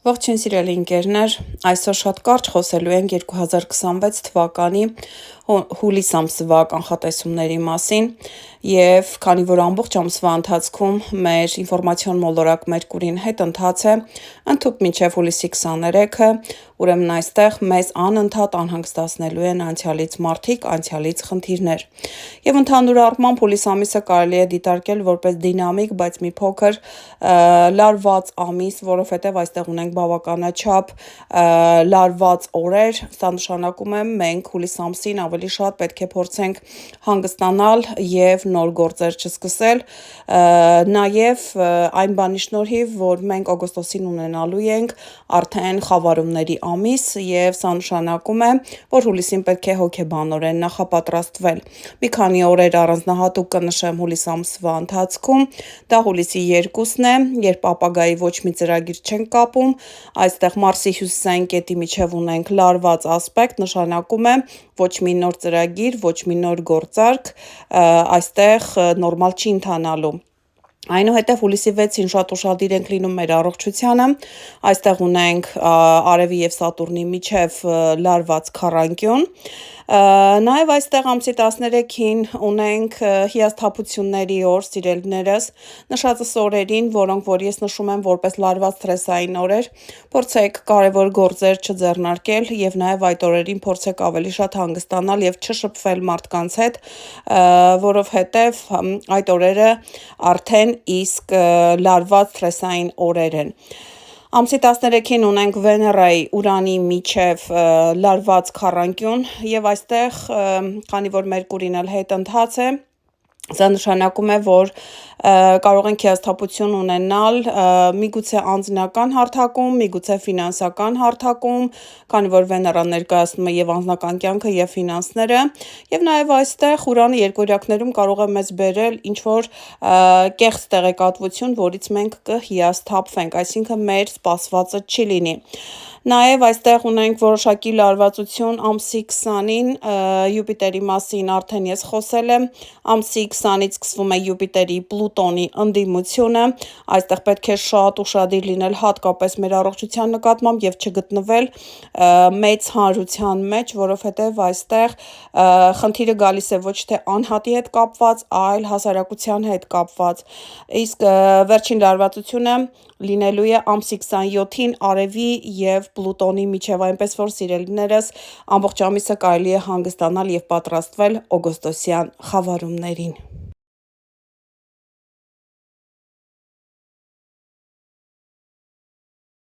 Ողջույն սիրելի ընկերներ, այսօր շատ կարճ խոսելու ենք 2026 թվականի հուլիս ամսվա կանխատեսումների մասին եւ քանի որ ամբողջ ամսվա ընթացքում մեր ինֆորմացիոն մոլորակ Մերկուրին հետ ընթաց է ընդհուպ մինչեւ հուլիսի 23-ը, ուրեմն այստեղ մեզ անընդհատ անհանգստացնելու են անցյալից մարդիկ, անցյալից խնդիրներ։ Եվ ընդհանուր առմամբ հուլիս ամիսը կարելի է դիտարկել որպես դինամիկ, բայց մի փոքր լարված ամիս, որովհետեւ այստեղ ունենք բավականաչափ լարված օրեր, սա նշանակում է մենք հուլիս ամսին ավելի շատ պետք է փորձենք հանգստանալ եւ նոր գործեր չսկսել, նաեւ այն բանի շնորհիվ, որ մենք օգոստոսին ունենալու ենք արդեն խավարումների ամիս եւ սա նշանակում է, որ հուլիսին պետք է հոգեբանորեն նախապատրաստվել։ Մի քանի օրեր առանձնահատուկ կնշեմ հուլիս ամսվա ընթացքում, դա հուլիսի 2-ն է, երբ ապագայի ոչ մի ծրագիր չենք կապում, այստեղ Մարսի հյուսիսային կետի միջև ունենք լարված ասպեկտ, նշանակում է ոչ մի նոր ծրագիր, ոչ մի նոր գործարք այստեղ նորմալ չի ընթանալու։ Այնուհետև հուլիսի 6-ին շատ ուշադիր ենք լինում մեր առողջությանը, այստեղ ունենք Արևի եւ Սատուրնի միջև լարված քառանկյուն, նաև այստեղ ամսի 13-ին ունենք հիասթափությունների օր, սիրելիներս, նշածս օրերին, որոնք որ ես նշում եմ որպես լարված սթրեսային օրեր, փորձեք կարևոր գործեր չձեռնարկել եւ նաև այդ օրերին փորձեք ավելի շատ հանգստանալ եւ չշփվել մարդկանց հետ, որովհետեւ այդ օրերը արդեն իսկ լարված սթրեսային օրեր են։ Ամսի 13-ին ունենք Վեներայի Ուրանի միջև լարված քառանկյուն եւ այստեղ, քանի որ Մերկուրին էլ հետ ընթաց է, սա նշանակում է, որ կարող ենք հիասթափություն ունենալ միգուցե անձնական հարթակում, միգուցե ֆինանսական հարթակում, քանի որ Վեներան ներկայացնում է եւ անձնական կյանքը եւ ֆինանսները, եւ նաեւ այստեղ Ուրանը երկօրյակներում կարող է մեզ բերել ինչ-որ կեղծ տեղեկատվություն, որից մենք կհիասթափվենք, այսինքն մեր սպասվածը չի լինի։ Նաև այստեղ ունենք որոշակի լարվածություն ամսի 20-ին Յուպիտերի մասին արդեն ես խոսել եմ, ամսի 20-ից սկսվում է Յուպիտերի Պլուտոնի ընդդիմությունը, այստեղ պետք է շատ ուշադիր լինել հատկապես մեր առողջության նկատմամբ եւ չգտնվել մեծ հանրության մեջ, որովհետեւ այստեղ խնդիրը գալիս է ոչ թե անհատի հետ կապված, այլ հասարակության հետ կապված։ Իսկ վերջին լարվածությունը լինելու է ամսի 27-ին Արևի եւ Պլուտոնի միջև, այնպես որ սիրելիներս ամբողջ ամիսը կարելի է հանգստանալ եւ պատրաստվել օգոստոսյան խավարումներին։